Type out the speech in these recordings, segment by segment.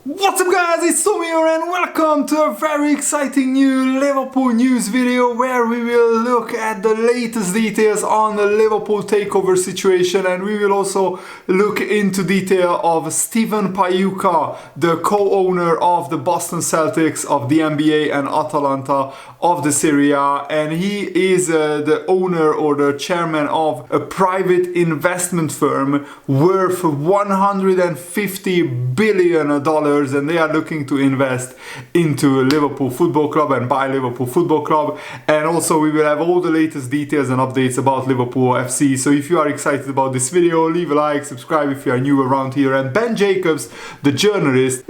What's up guys, it's Tom here and welcome to a very exciting new Liverpool news video where we will look at the latest details on the Liverpool takeover situation, and we will also look into detail of Steven Pagliuca, the co-owner of the Boston Celtics, of the NBA and Atalanta of the Serie A, and he is the owner or the chairman of a private investment firm worth $150 billion, and they are looking to invest into Liverpool Football Club and buy Liverpool Football Club. And also we will have all the latest details and updates about Liverpool FC. So if you are excited about this video, leave a like, subscribe if you are new around here. And Ben Jacobs, the journalist,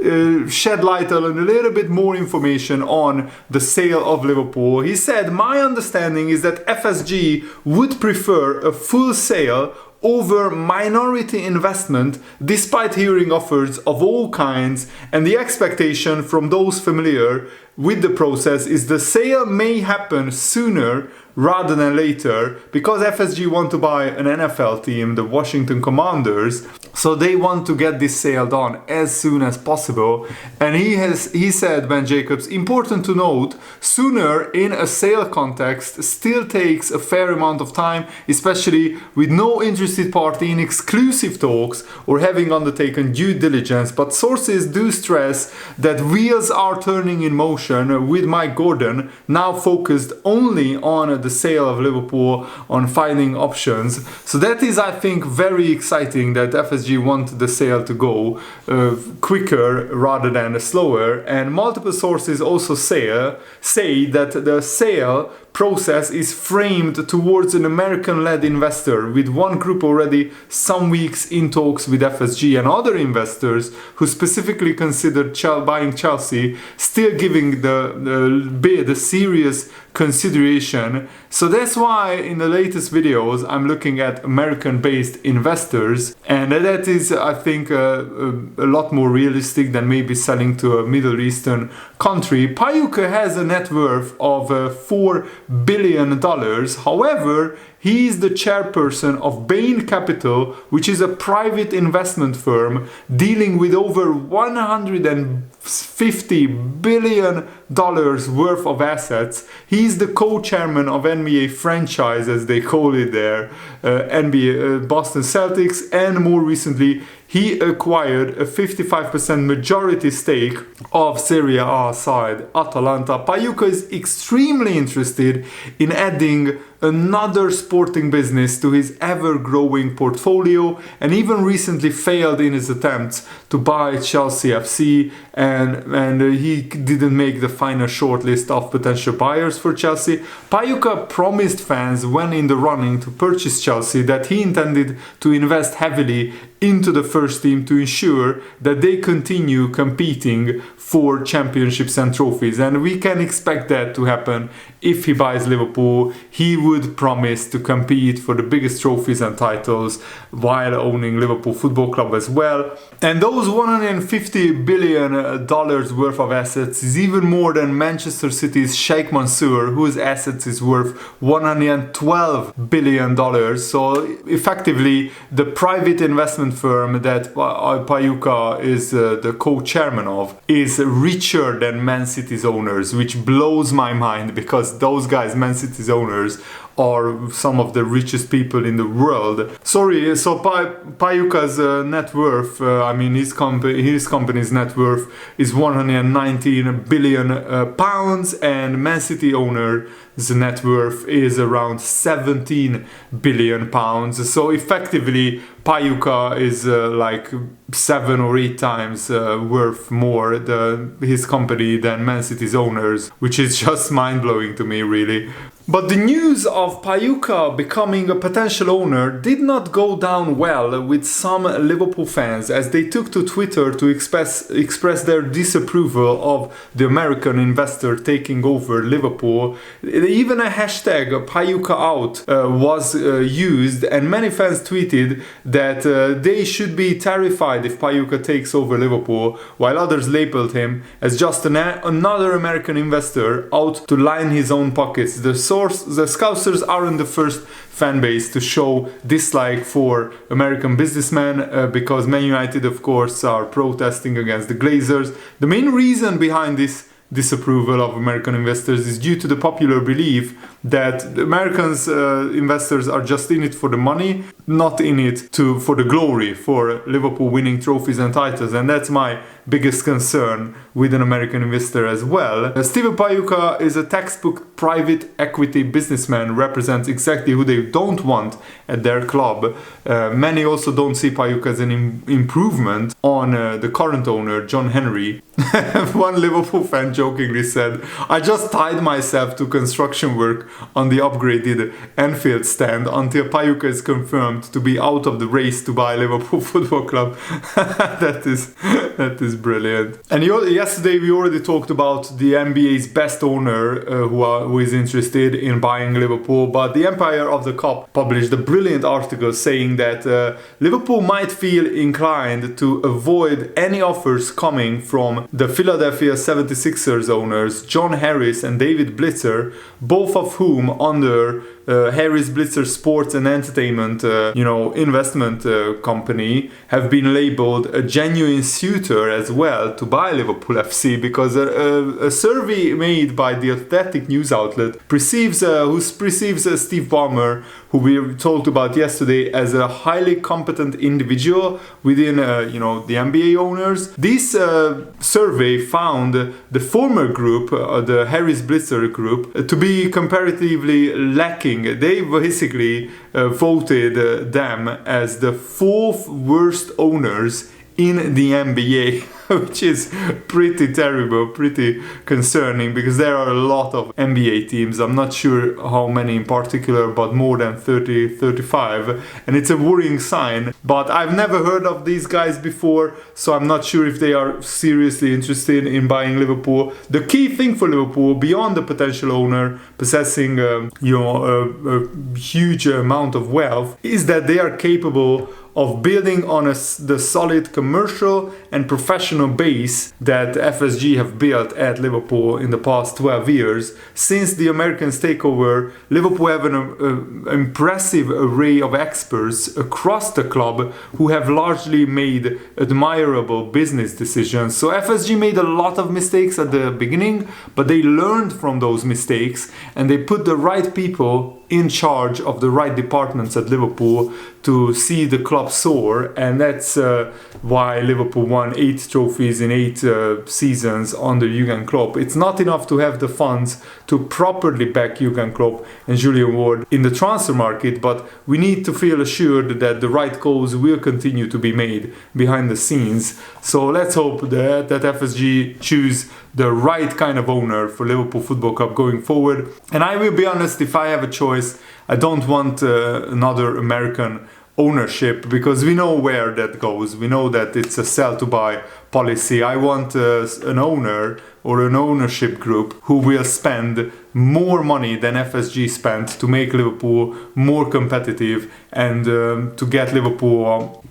shed light on a little bit more information on the sale of Liverpool. He said, "My understanding is that FSG would prefer a full sale over minority investment, despite hearing offers of all kinds, and the expectation from those familiar with the process is the sale may happen sooner rather than later, because FSG want to buy an NFL team, the Washington Commanders, so they want to get this sale done as soon as possible." And he said, Ben Jacobs, "Important to note, sooner in a sale context still takes a fair amount of time, especially with no interested party in exclusive talks or having undertaken due diligence, but sources do stress that wheels are turning in motion, with Mike Gordon now focused only on the sale of Liverpool, on finding options." So that is, I think, very exciting that FSG want the sale to go quicker rather than slower. And multiple sources also say that the sale process is framed towards an American-led investor, with one group already some weeks in talks with FSG, and other investors who specifically considered buying Chelsea still giving the bid a serious consideration. So that's why in the latest videos I'm looking at American-based investors, and that is, I think, a lot more realistic than maybe selling to a Middle Eastern country. Pagliuca has a net worth of $4 billion. However, he is the chairperson of Bain Capital, which is a private investment firm dealing with over $150 billion worth of assets. He's the co-chairman of NBA franchise, as they call it there, NBA Boston Celtics, and more recently he acquired a 55% majority stake of Serie A side Atalanta. Pagliuca is extremely interested in adding another sporting business to his ever-growing portfolio, and even recently failed in his attempts to buy Chelsea FC, and he didn't make the final shortlist of potential buyers for Chelsea. Pagliuca promised fans when in the running to purchase Chelsea that he intended to invest heavily into the first team to ensure that they continue competing for championships and trophies, and we can expect that to happen if he buys Liverpool. He would promise to compete for the biggest trophies and titles while owning Liverpool Football Club as well. And those $150 billion worth of assets is even more than Manchester City's Sheikh Mansour, whose assets is worth $112 billion. So effectively, the private investment firm that Pagliuca is the co-chairman of is richer than Man City's owners, which blows my mind, because those guys, Man City's owners, are some of the richest people in the world. So Pagliuca's net worth, his company's net worth is 119 billion pounds, and Man City owner's net worth is around 17 billion pounds. So effectively, Pagliuca is like 7 or 8 times worth more his company than Man City's owners, which is just mind-blowing to me, really. But the news of Pagliuca becoming a potential owner did not go down well with some Liverpool fans, as they took to Twitter to express their disapproval of the American investor taking over Liverpool. Even a hashtag Pagliuca out was used, and many fans tweeted that they should be terrified if Pagliuca takes over Liverpool, while others labeled him as just another American investor out to line his own pockets. The Scousers aren't the first fan base to show dislike for American businessmen because Man United, of course, are protesting against the Glazers. The main reason behind this disapproval of American investors is due to the popular belief that Americans investors are just in it for the money, not in it for the glory, for Liverpool winning trophies and titles, and that's my biggest concern with an American investor as well. Steven Pagliuca is a textbook private equity businessman, represents exactly who they don't want at their club. Many also don't see Pagliuca as an improvement on the current owner, John Henry. One Liverpool fan jokingly said, "I just tied myself to construction work on the upgraded Anfield stand until Pagliuca is confirmed to be out of the race to buy Liverpool Football Club." That is brilliant. And yesterday we already talked about the NBA's best owner who is interested in buying Liverpool, but the Empire of the Cup published a brilliant article saying that Liverpool might feel inclined to avoid any offers coming from the Philadelphia 76ers owners John Harris and David Blitzer, both of whom under Harris Blitzer Sports and Entertainment investment company have been labeled a genuine suitor as well to buy Liverpool FC, because a survey made by the Athletic news outlet perceives Steve Ballmer, who we talked about yesterday, as a highly competent individual within the NBA owners. This survey found the former group, the Harris Blitzer group, to be comparatively lacking. They basically voted them as the fourth worst owners in the NBA, which is pretty terrible, pretty concerning, because there are a lot of NBA teams. I'm not sure how many in particular, but more than 30, 35, and it's a worrying sign. But I've never heard of these guys before, so I'm not sure if they are seriously interested in buying Liverpool. The key thing for Liverpool, beyond the potential owner possessing a huge amount of wealth, is that they are capable of building on the solid commercial and professional base that FSG have built at Liverpool in the past 12 years. Since the Americans' takeover, Liverpool have an impressive array of experts across the club who have largely made admirable business decisions. So FSG made a lot of mistakes at the beginning, but they learned from those mistakes and they put the right people in charge of the right departments at Liverpool to see the club soar, and that's why Liverpool won 8 trophies in 8 seasons under Jurgen Klopp. It's not enough to have the funds to properly back Jurgen Klopp and Julian Ward in the transfer market, but we need to feel assured that the right calls will continue to be made behind the scenes. So let's hope that FSG choose the right kind of owner for Liverpool Football Club going forward. And I will be honest, if I have a choice, I don't want another American ownership, because we know where that goes. We know that it's a sell to buy policy. I want an owner or an ownership group who will spend more money than FSG spent to make Liverpool more competitive and to get Liverpool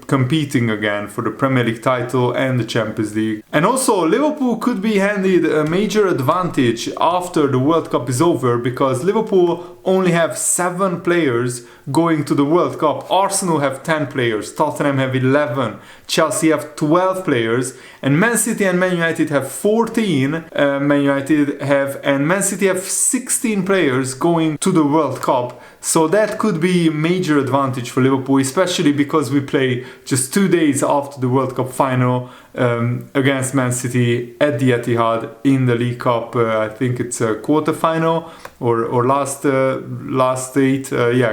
competing again for the Premier League title and the Champions League. And also, Liverpool could be handed a major advantage after the World Cup is over, because Liverpool only have 7 players going to the World Cup. Arsenal have 10 players, Tottenham have 11, Chelsea have 12 players, and Man City and Man United have 14. Man City have 16 players going to the World Cup. So that could be a major advantage for Liverpool, especially because we play just 2 days after the World Cup final against Man City at the Etihad in the League Cup. I think it's a quarter-final or last 8,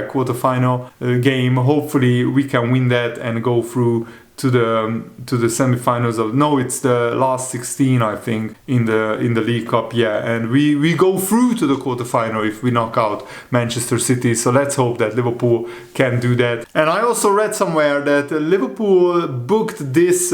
quarter-final game. Hopefully we can win that and go through to the semi-finals of, no, it's the last 16, I think, in the League Cup, and we go through to the quarter-final if we knock out Manchester City. So let's hope that Liverpool can do that. And I also read somewhere that Liverpool booked this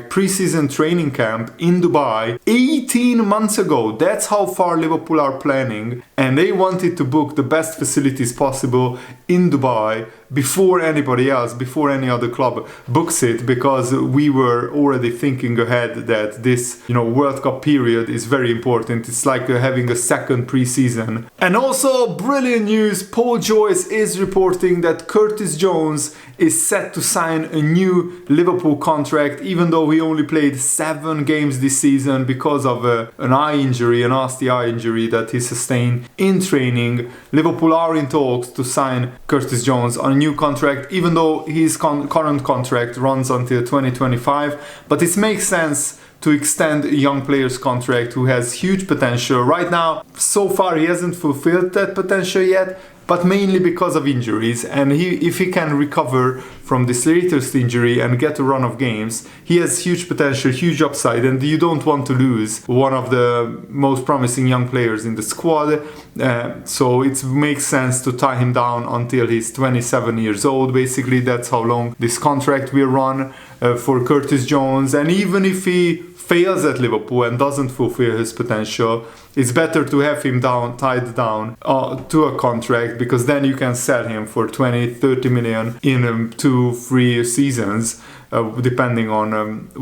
pre-season training camp in Dubai 18 months ago. That's how far Liverpool are planning, and they wanted to book the best facilities possible in Dubai before anybody else, before any other club. books it, because we were already thinking ahead that this, World Cup period is very important. It's like having a second pre-season. And also, brilliant news, Paul Joyce is reporting that Curtis Jones is set to sign a new Liverpool contract, even though he only played 7 games this season because of an eye injury, a nasty eye injury that he sustained in training. Liverpool are in talks to sign Curtis Jones on a new contract, even though his current contract runs until 2025. But it makes sense to extend a young player's contract who has huge potential. Right now, so far, he hasn't fulfilled that potential yet, but mainly because of injuries. And if he can recover from this latest injury and get a run of games, he has huge potential, huge upside, and you don't want to lose one of the most promising young players in the squad. So it makes sense to tie him down until he's 27 years old. Basically, that's how long this contract will run for Curtis Jones. And even if he fails at Liverpool and doesn't fulfill his potential, it's better to have him tied down to a contract, because then you can sell him for 20-30 million in 2-3 seasons, depending on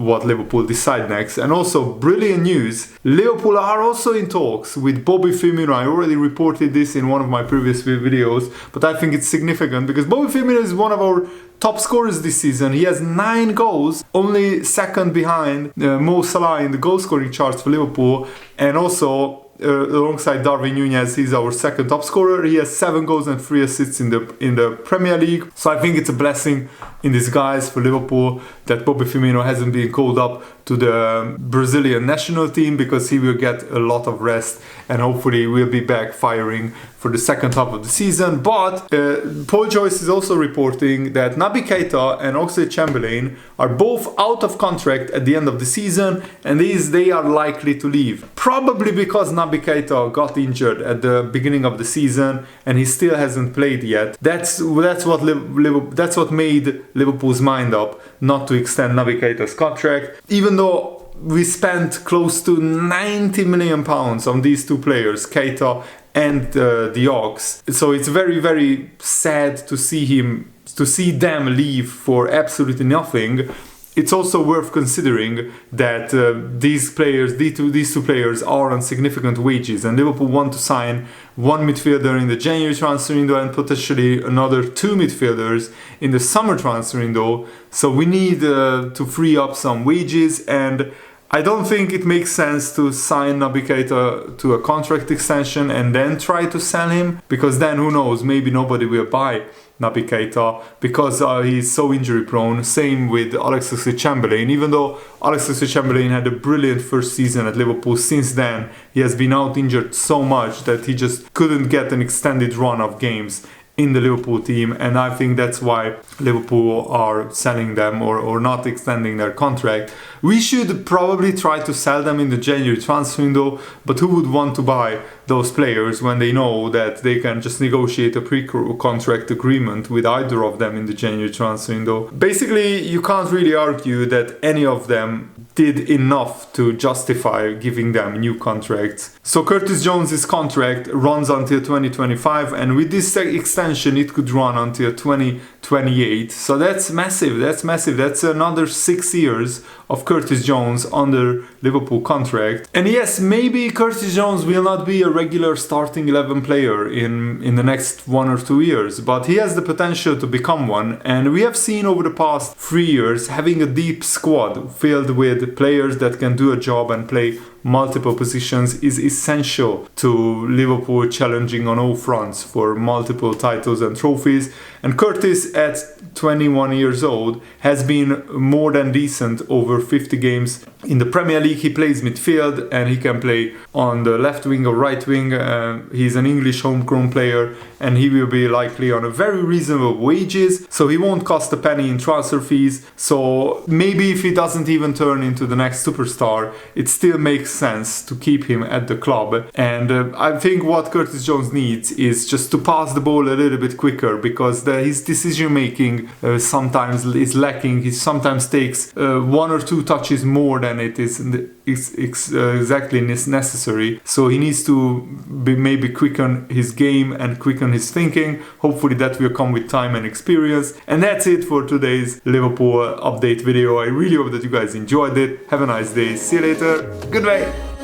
what Liverpool decide next. And also, brilliant news, Liverpool are also in talks with Bobby Firmino. I already reported this in one of my previous videos, but I think it's significant because Bobby Firmino is one of our top scorers this season. He has 9 goals, only second behind Mo Salah in the goal scoring charts for Liverpool, and also alongside Darwin Núñez, he's our second top scorer. He has 7 goals and 3 assists in the Premier League. So I think it's a blessing in disguise for Liverpool that Bobby Firmino hasn't been called up to the Brazilian national team, because he will get a lot of rest and hopefully will be back firing for the second half of the season. But Paul Joyce is also reporting that Naby Keita and Oxlade-Chamberlain are both out of contract at the end of the season, and they are likely to leave. Probably because Naby Keita got injured at the beginning of the season and he still hasn't played yet. That's what made Liverpool's mind up not to extend Naby Keita's contract, even though we spent close to £90 million on these two players, Keita and the Ox. So it's very, very sad to see them leave for absolutely nothing. It's also worth considering that these two players are on significant wages, and Liverpool want to sign one midfielder in the January transfer window and potentially another 2 midfielders in the summer transfer window. So we need to free up some wages, and I don't think it makes sense to sign Naby Keita to a contract extension and then try to sell him, because then who knows, maybe nobody will buy Naby Keita because he's so injury prone. Same with Alex Oxlade-Chamberlain. Even though Alex Oxlade-Chamberlain had a brilliant first season at Liverpool, since then he has been out injured so much that he just couldn't get an extended run of games in the Liverpool team, and I think that's why Liverpool are selling them or not extending their contract. We should probably try to sell them in the January transfer window, but who would want to buy those players when they know that they can just negotiate a pre-contract agreement with either of them in the January transfer window? Basically, you can't really argue that any of them did enough to justify giving them new contracts. So Curtis Jones' contract runs until 2025, and with this extension it could run until 2028. So that's massive. That's another 6 years of Curtis Jones under Liverpool contract. And yes, maybe Curtis Jones will not be a regular starting 11 player in the next 1 or 2 years, but he has the potential to become one. And we have seen over the past 3 years having a deep squad filled with players that can do a job and play multiple positions is essential to Liverpool challenging on all fronts for multiple titles and trophies. And Curtis, at 21 years old, has been more than decent over 50 games. In the Premier League, he plays midfield and he can play on the left wing or right wing. He's an English homegrown player and he will be likely on a very reasonable wages, so he won't cost a penny in transfer fees. So maybe if he doesn't even turn into the next superstar, it still makes sense to keep him at the club. And I think what Curtis Jones needs is just to pass the ball a little bit quicker, because his decision making sometimes is lacking. He sometimes takes one or two touches more than it is exactly necessary. So he needs to maybe quicken his game and quicken his thinking. Hopefully that will come with time and experience. And that's it for today's Liverpool update video. I really hope that you guys enjoyed it. Have a nice day. See you later. Goodbye.